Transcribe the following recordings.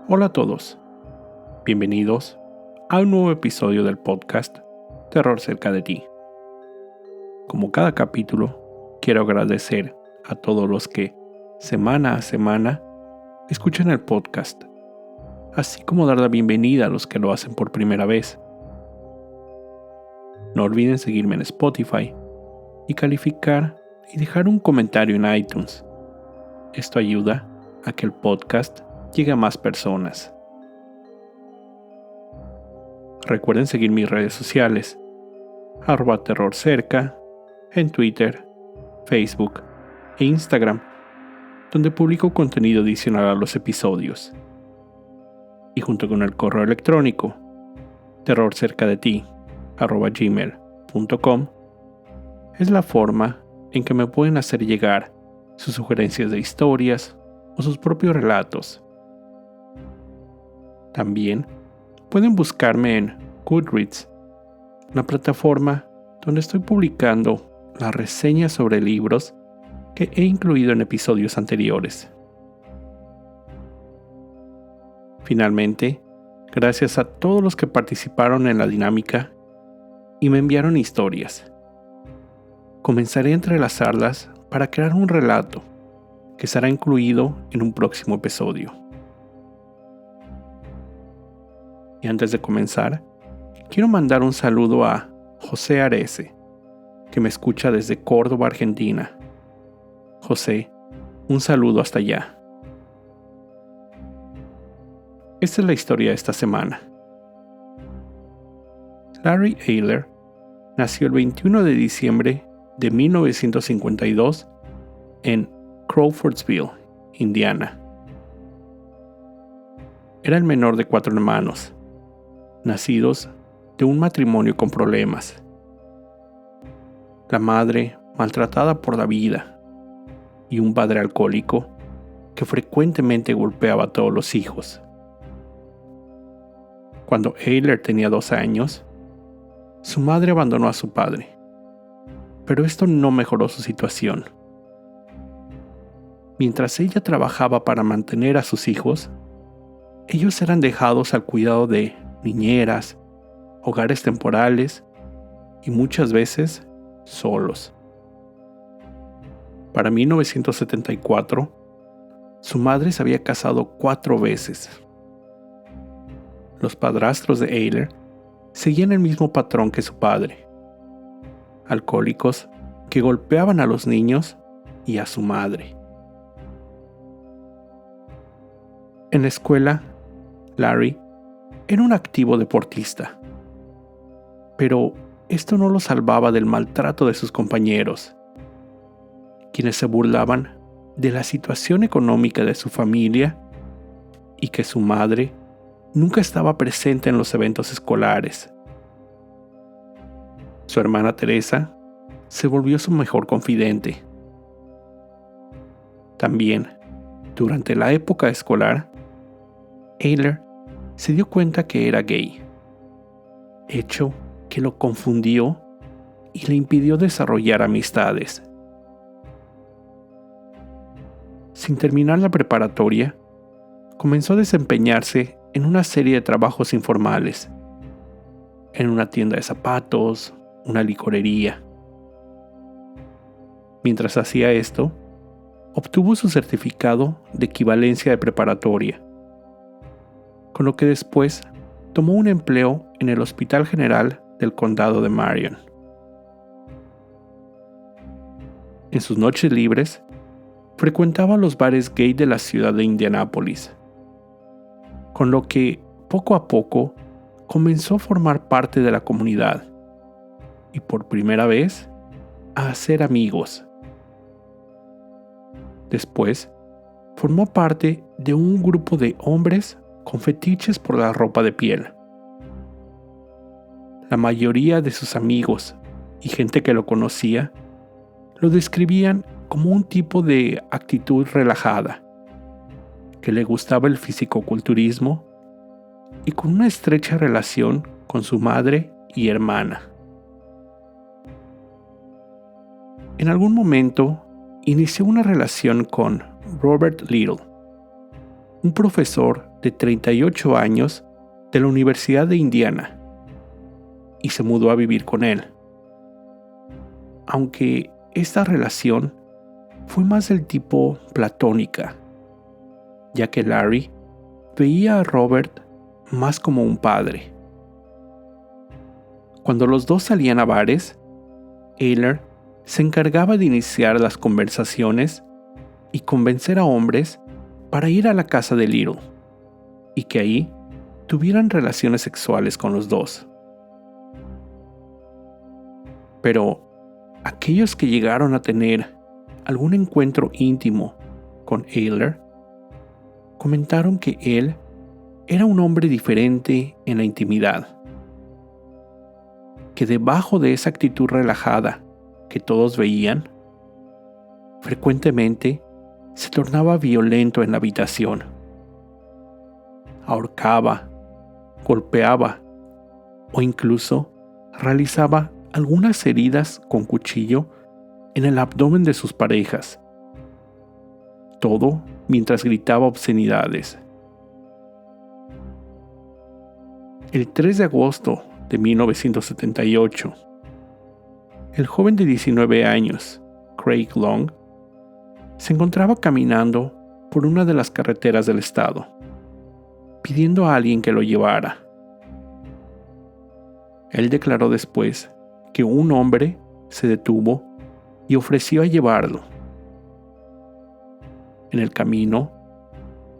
Hola a todos, bienvenidos a un nuevo episodio del podcast Terror cerca de ti. Como cada capítulo, quiero agradecer a todos los que, semana a semana, escuchan el podcast, así como dar la bienvenida a los que lo hacen por primera vez. No olviden seguirme en Spotify y calificar y dejar un comentario en iTunes. Esto ayuda a que el podcast llegue a más personas. Recuerden seguir mis redes sociales, @terrorcerca, en Twitter, Facebook e Instagram, donde publico contenido adicional a los episodios. Y junto con el correo electrónico, terrorcercadeti@gmail.com, es la forma en que me pueden hacer llegar sus sugerencias de historias o sus propios relatos. También pueden buscarme en Goodreads, una plataforma donde estoy publicando las reseñas sobre libros que he incluido en episodios anteriores. Finalmente, gracias a todos los que participaron en la dinámica y me enviaron historias. Comenzaré a entrelazarlas para crear un relato que será incluido en un próximo episodio. Y antes de comenzar, quiero mandar un saludo a José Arese, que me escucha desde Córdoba, Argentina. José, un saludo hasta allá. Esta es la historia de esta semana. Larry Eyler nació el 21 de diciembre de 1952 en Crawfordsville, Indiana. Era el menor de 4 hermanos, nacidos de un matrimonio con problemas. La madre maltratada por la vida y un padre alcohólico que frecuentemente golpeaba a todos los hijos. Cuando Eyler tenía 2 años, su madre abandonó a su padre, pero esto no mejoró su situación. Mientras ella trabajaba para mantener a sus hijos, ellos eran dejados al cuidado de niñeras, hogares temporales y muchas veces solos. Para 1974, su madre se había casado 4 veces. Los padrastros de Eyler seguían el mismo patrón que su padre: alcohólicos que golpeaban a los niños y a su madre. En la escuela, Larry era un activo deportista, pero esto no lo salvaba del maltrato de sus compañeros, quienes se burlaban de la situación económica de su familia y que su madre nunca estaba presente en los eventos escolares. Su hermana Teresa se volvió su mejor confidente. También, durante la época escolar, Eyler se dio cuenta que era gay, hecho que lo confundió y le impidió desarrollar amistades. Sin terminar la preparatoria, comenzó a desempeñarse en una serie de trabajos informales, en una tienda de zapatos, una licorería. Mientras hacía esto, obtuvo su certificado de equivalencia de preparatoria, con lo que después tomó un empleo en el Hospital General del Condado de Marion. En sus noches libres, frecuentaba los bares gay de la ciudad de Indianápolis, con lo que, poco a poco, comenzó a formar parte de la comunidad y, por primera vez, a hacer amigos. Después, formó parte de un grupo de hombres con fetiches por la ropa de piel. La mayoría de sus amigos y gente que lo conocía lo describían como un tipo de actitud relajada, que le gustaba el fisicoculturismo y con una estrecha relación con su madre y hermana. En algún momento inició una relación con Robert Little, un profesor de 38 años de la Universidad de Indiana, y se mudó a vivir con él. Aunque esta relación fue más del tipo platónica, ya que Larry veía a Robert más como un padre. Cuando los dos salían a bares, Ayler se encargaba de iniciar las conversaciones y convencer a hombres para ir a la casa de Little y que ahí tuvieran relaciones sexuales con los dos. Pero aquellos que llegaron a tener algún encuentro íntimo con Ayler comentaron que él era un hombre diferente en la intimidad, que debajo de esa actitud relajada que todos veían, frecuentemente se tornaba violento en la habitación. Ahorcaba, golpeaba o incluso realizaba algunas heridas con cuchillo en el abdomen de sus parejas. Todo mientras gritaba obscenidades. El 3 de agosto de 1978, el joven de 19 años, Craig Long, se encontraba caminando por una de las carreteras del estado, pidiendo a alguien que lo llevara. Él declaró después que un hombre se detuvo y ofreció a llevarlo. En el camino,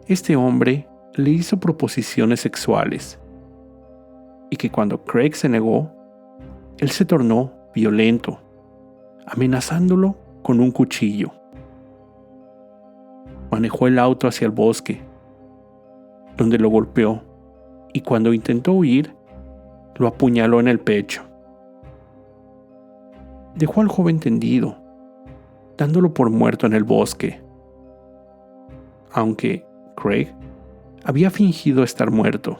este hombre le hizo proposiciones sexuales y que cuando Craig se negó, él se tornó violento, amenazándolo con un cuchillo. Manejó el auto hacia el bosque, donde lo golpeó y cuando intentó huir, lo apuñaló en el pecho. Dejó al joven tendido, dándolo por muerto en el bosque. Aunque Craig había fingido estar muerto.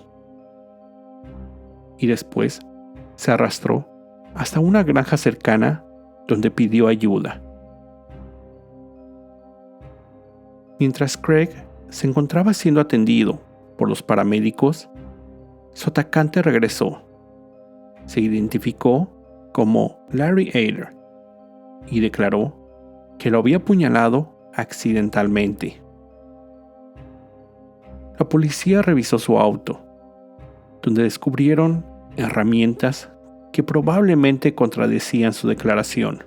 Y después se arrastró hasta una granja cercana donde pidió ayuda. Mientras Craig se encontraba siendo atendido por los paramédicos, su atacante regresó. Se identificó como Larry Ayler y declaró que lo había apuñalado accidentalmente. La policía revisó su auto, donde descubrieron herramientas que probablemente contradecían su declaración.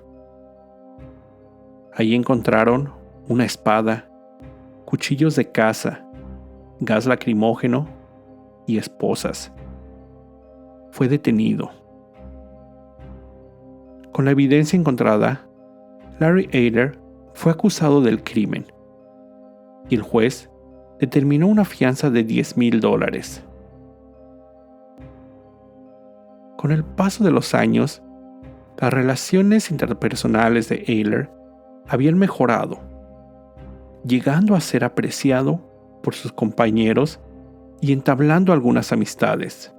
Allí encontraron una espada, cuchillos de caza, gas lacrimógeno y esposas. Fue detenido. Con la evidencia encontrada, Larry Ayler fue acusado del crimen y el juez determinó una fianza de $10,000. Con el paso de los años, las relaciones interpersonales de Ayler habían mejorado, llegando a ser apreciado por sus compañeros y entablando algunas amistades.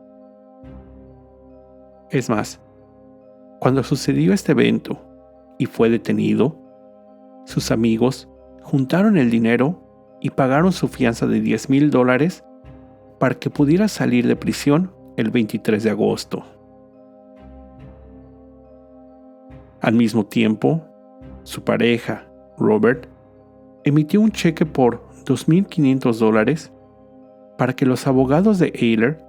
Es más, cuando sucedió este evento y fue detenido, sus amigos juntaron el dinero y pagaron su fianza de $10,000 para que pudiera salir de prisión el 23 de agosto. Al mismo tiempo, su pareja, Robert, emitió un cheque por $2,500 para que los abogados de Ayler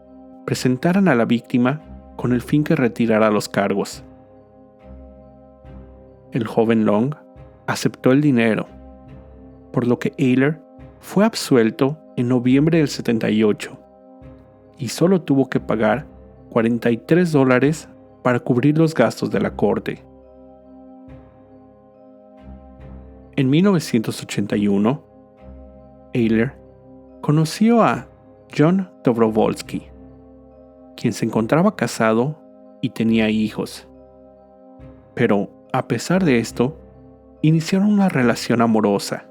presentaran a la víctima con el fin que retirara los cargos. El joven Long aceptó el dinero, por lo que Ayler fue absuelto en noviembre del 78 y solo tuvo que pagar $43 para cubrir los gastos de la corte. En 1981, Ayler conoció a John Dobrovolsky, quien se encontraba casado y tenía hijos. Pero, a pesar de esto, iniciaron una relación amorosa.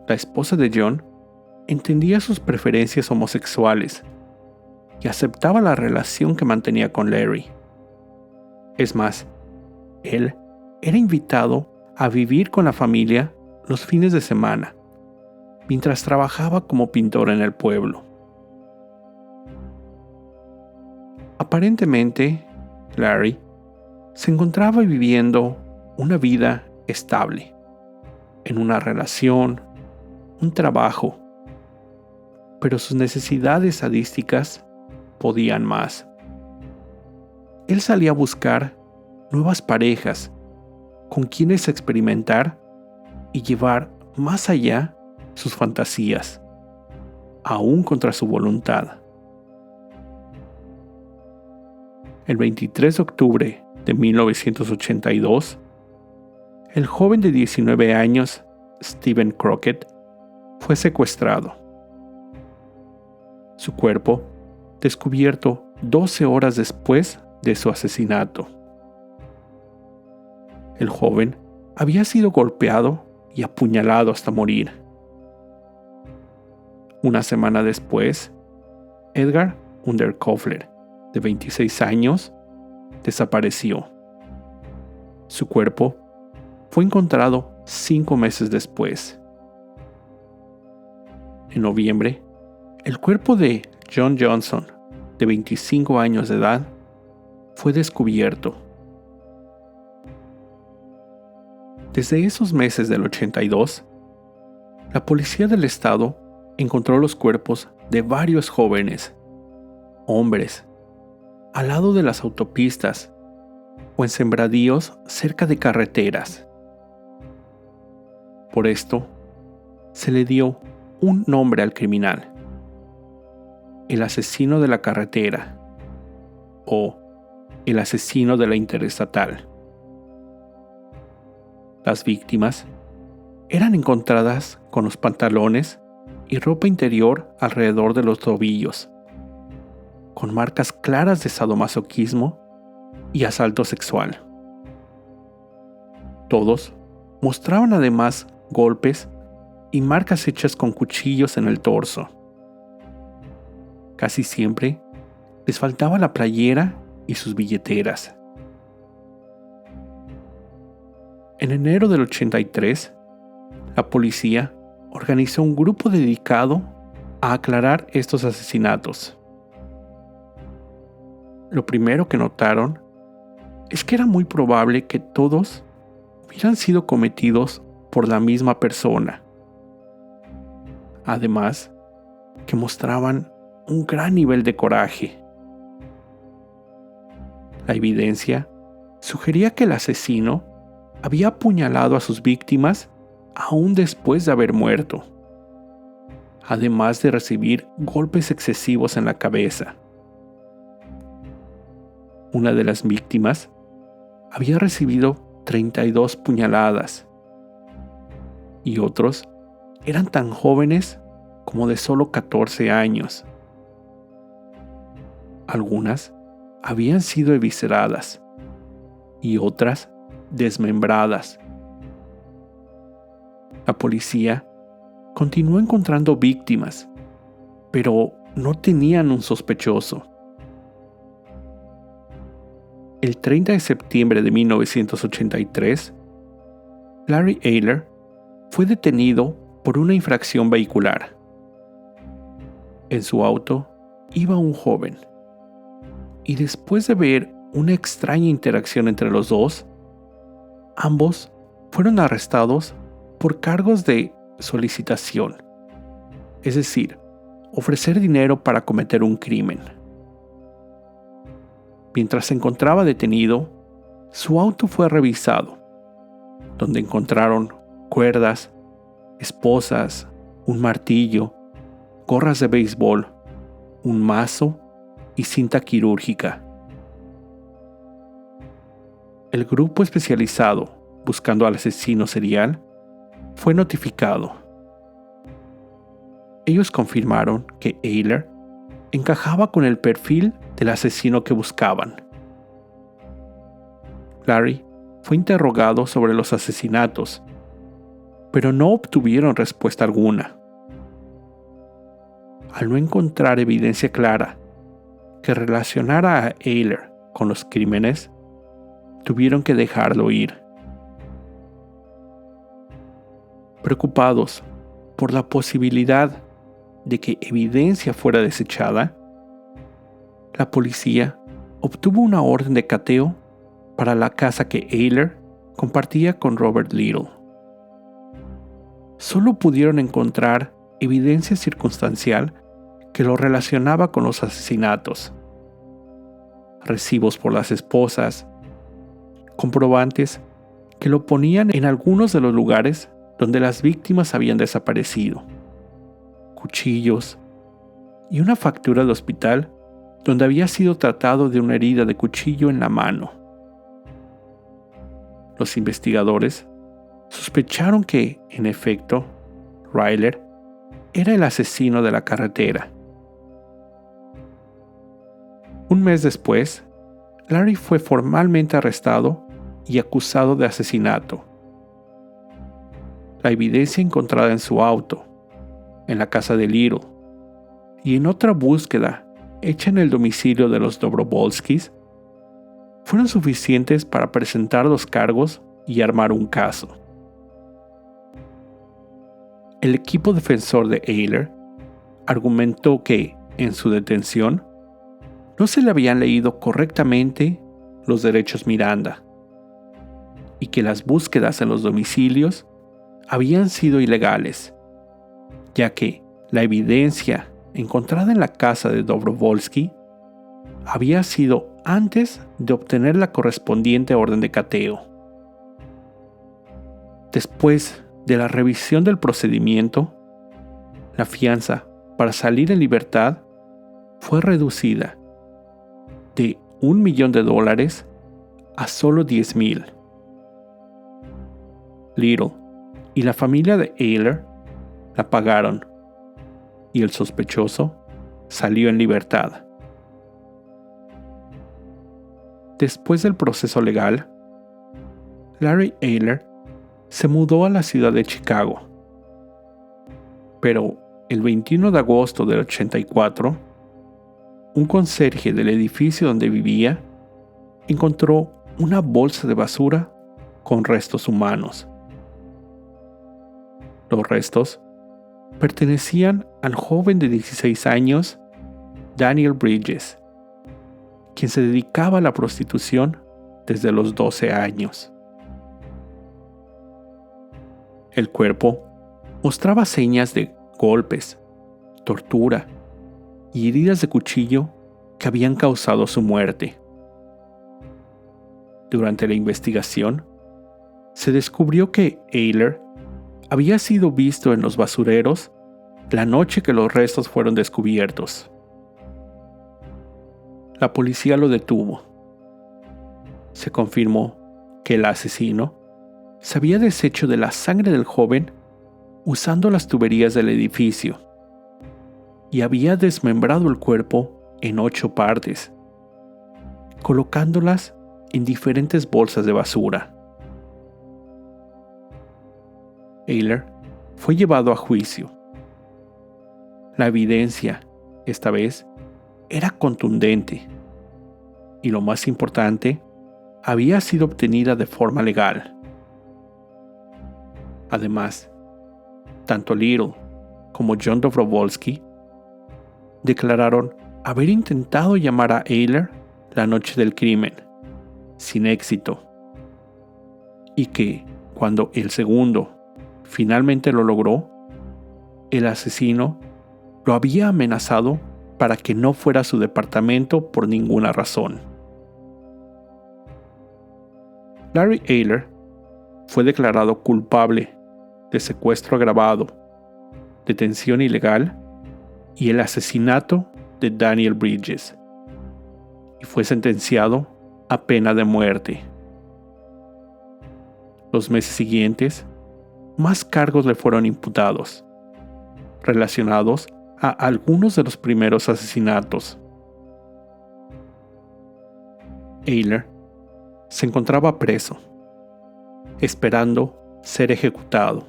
La esposa de John entendía sus preferencias homosexuales y aceptaba la relación que mantenía con Larry. Es más, él era invitado a vivir con la familia los fines de semana, mientras trabajaba como pintor en el pueblo. Aparentemente, Larry se encontraba viviendo una vida estable, en una relación, un trabajo, pero sus necesidades sadísticas podían más. Él salía a buscar nuevas parejas con quienes experimentar y llevar más allá sus fantasías, aún contra su voluntad. El 23 de octubre de 1982, el joven de 19 años, Steven Crockett, fue secuestrado. Su cuerpo, descubierto 12 horas después de su asesinato. El joven había sido golpeado y apuñalado hasta morir. Una semana después, Edgar Underkoffler, de 26 años, desapareció. Su cuerpo fue encontrado 5 meses después. En noviembre, el cuerpo de John Johnson, de 25 años de edad, fue descubierto. Desde esos meses del 82, la policía del estado encontró los cuerpos de varios jóvenes, hombres, al lado de las autopistas o en sembradíos cerca de carreteras. Por esto, se le dio un nombre al criminal: el asesino de la carretera o el asesino de la interestatal. Las víctimas eran encontradas con los pantalones y ropa interior alrededor de los tobillos, con marcas claras de sadomasoquismo y asalto sexual. Todos mostraban además golpes y marcas hechas con cuchillos en el torso. Casi siempre les faltaba la playera y sus billeteras. En enero del 83, la policía organizó un grupo dedicado a aclarar estos asesinatos. Lo primero que notaron es que era muy probable que todos hubieran sido cometidos por la misma persona. Además, que mostraban un gran nivel de coraje. La evidencia sugería que el asesino había apuñalado a sus víctimas aún después de haber muerto, además de recibir golpes excesivos en la cabeza. Una de las víctimas había recibido 32 puñaladas y otros eran tan jóvenes como de solo 14 años. Algunas habían sido evisceradas y otras desmembradas. La policía continuó encontrando víctimas, pero no tenían un sospechoso. El 30 de septiembre de 1983, Larry Eyler fue detenido por una infracción vehicular. En su auto iba un joven, y después de ver una extraña interacción entre los dos, ambos fueron arrestados por cargos de solicitación, es decir, ofrecer dinero para cometer un crimen. Mientras se encontraba detenido, su auto fue revisado, donde encontraron cuerdas, esposas, un martillo, gorras de béisbol, un mazo y cinta quirúrgica. El grupo especializado buscando al asesino serial fue notificado. Ellos confirmaron que Eyler encajaba con el perfil del asesino que buscaban. Larry fue interrogado sobre los asesinatos, pero no obtuvieron respuesta alguna. Al no encontrar evidencia clara que relacionara a Eyler con los crímenes, tuvieron que dejarlo ir. Preocupados por la posibilidad de que evidencia fuera desechada, la policía obtuvo una orden de cateo para la casa que Ayler compartía con Robert Little. Solo pudieron encontrar evidencia circunstancial que lo relacionaba con los asesinatos, recibos por las esposas, comprobantes que lo ponían en algunos de los lugares donde las víctimas habían desaparecido, cuchillos y una factura de hospital donde había sido tratado de una herida de cuchillo en la mano. Los investigadores sospecharon que, en efecto, Ryler era el asesino de la carretera. Un mes después, Larry fue formalmente arrestado y acusado de asesinato. La evidencia encontrada en su auto, en la casa de Little, y en otra búsqueda hecha en el domicilio de los Dobrovolskis, fueron suficientes para presentar los cargos y armar un caso. El equipo defensor de Ayler argumentó que, en su detención, no se le habían leído correctamente los derechos Miranda y que las búsquedas en los domicilios habían sido ilegales, ya que la evidencia encontrada en la casa de Dobrovolsky había sido antes de obtener la correspondiente orden de cateo. Después de la revisión del procedimiento, la fianza para salir en libertad fue reducida de $1 millón a solo $10,000. Little y la familia de Ayler la pagaron y el sospechoso salió en libertad. Después del proceso legal, Larry Ayler se mudó a la ciudad de Chicago. Pero el 21 de agosto del 84, un conserje del edificio donde vivía encontró una bolsa de basura con restos humanos. Los restos pertenecían al joven de 16 años, Daniel Bridges, quien se dedicaba a la prostitución desde los 12 años. El cuerpo mostraba señas de golpes, tortura y heridas de cuchillo que habían causado su muerte. Durante la investigación, se descubrió que Ayler había sido visto en los basureros la noche que los restos fueron descubiertos. La policía lo detuvo. Se confirmó que el asesino se había deshecho de la sangre del joven usando las tuberías del edificio y había desmembrado el cuerpo en 8 partes, colocándolas en diferentes bolsas de basura. Ayler fue llevado a juicio. La evidencia, esta vez, era contundente y, lo más importante, había sido obtenida de forma legal. Además, tanto Little como John Dobrovolsky declararon haber intentado llamar a Ayler la noche del crimen, sin éxito, y que, cuando el segundo finalmente lo logró, el asesino lo había amenazado para que no fuera a su departamento por ninguna razón. Larry Ayler fue declarado culpable de secuestro agravado, detención ilegal y el asesinato de Daniel Bridges, y fue sentenciado a pena de muerte. Los meses siguientes, más cargos le fueron imputados, relacionados a algunos de los primeros asesinatos. Ayler se encontraba preso, esperando ser ejecutado,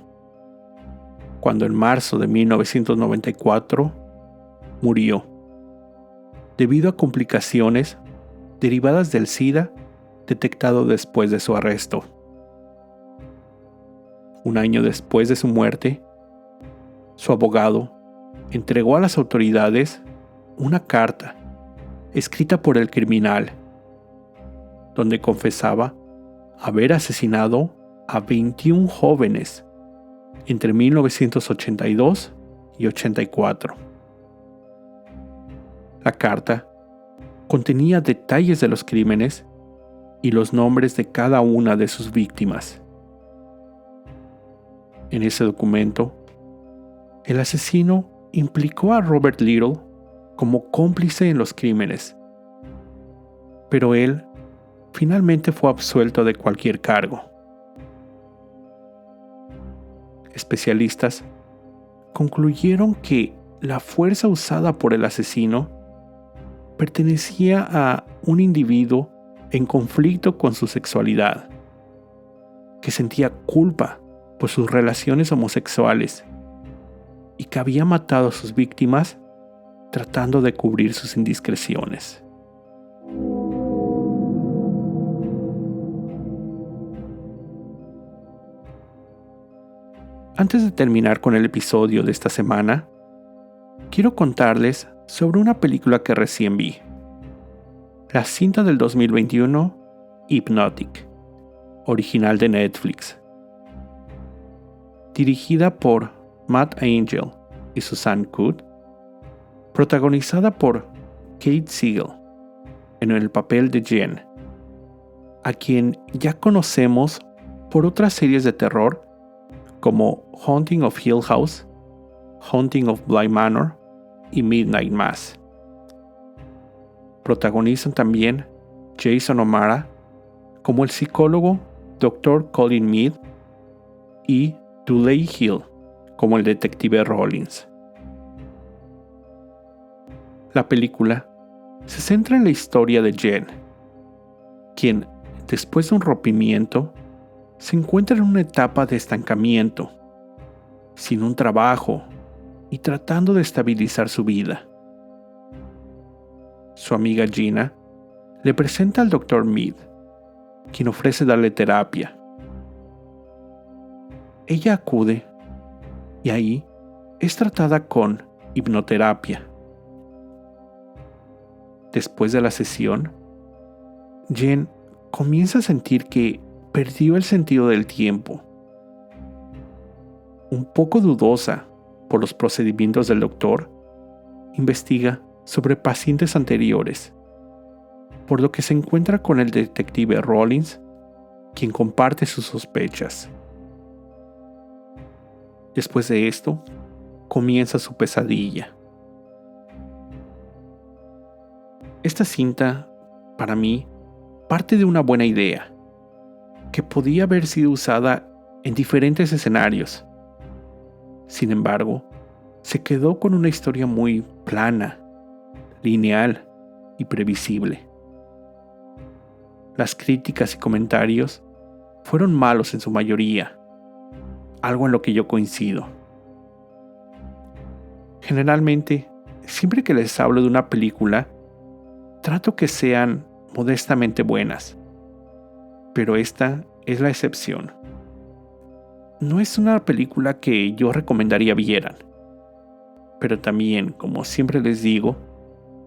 cuando en marzo de 1994 murió, debido a complicaciones derivadas del SIDA detectado después de su arresto. Un año después de su muerte, Su abogado entregó a las autoridades una carta escrita por el criminal, donde confesaba haber asesinado a 21 jóvenes entre 1982 y 84. La carta contenía detalles de los crímenes y los nombres de cada una de sus víctimas. En ese documento, el asesino implicó a Robert Little como cómplice en los crímenes, pero él finalmente fue absuelto de cualquier cargo. Especialistas concluyeron que la fuerza usada por el asesino pertenecía a un individuo en conflicto con su sexualidad, que sentía culpa por sus relaciones homosexuales y que había matado a sus víctimas tratando de cubrir sus indiscreciones. Antes de terminar con el episodio de esta semana, quiero contarles sobre una película que recién vi. La cinta del 2021, Hypnotic, original de Netflix. Dirigida por Matt Angel y Suzanne Coot, protagonizada por Kate Siegel en el papel de Jen, a quien ya conocemos por otras series de terror como Haunting of Hill House, Haunting of Bly Manor y Midnight Mass. Protagonizan también Jason O'Mara como el psicólogo Dr. Colin Mead y Dudley Hill como el detective Rollins. La película se centra en la historia de Jen, quien, después de un rompimiento, se encuentra en una etapa de estancamiento, sin un trabajo y tratando de estabilizar su vida. Su amiga Gina le presenta al Dr. Mead, quien ofrece darle terapia. Ella acude y ahí es tratada con hipnoterapia. Después de la sesión, Jen comienza a sentir que perdió el sentido del tiempo. Un poco dudosa por los procedimientos del doctor, investiga sobre pacientes anteriores, por lo que se encuentra con el detective Rollins, quien comparte sus sospechas. Después de esto, comienza su pesadilla. Esta cinta, para mí, parte de una buena idea, que podía haber sido usada en diferentes escenarios. Sin embargo, se quedó con una historia muy plana, lineal y previsible. Las críticas y comentarios fueron malos en su mayoría, algo en lo que yo coincido. Generalmente, siempre que les hablo de una película, trato que sean modestamente buenas, pero esta es la excepción. No es una película que yo recomendaría vieran, pero también, como siempre les digo,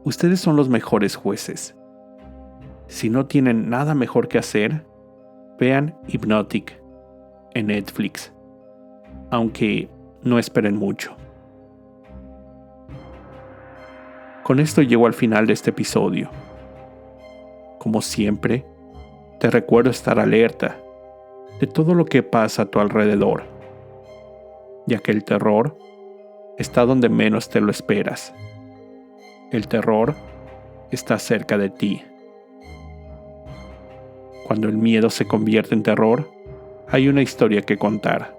ustedes son los mejores jueces. Si no tienen nada mejor que hacer, vean Hypnotic en Netflix, aunque no esperen mucho. Con esto llego al final de este episodio. Como siempre, te recuerdo estar alerta de todo lo que pasa a tu alrededor, ya que el terror está donde menos te lo esperas. El terror está cerca de ti. Cuando el miedo se convierte en terror, hay una historia que contar.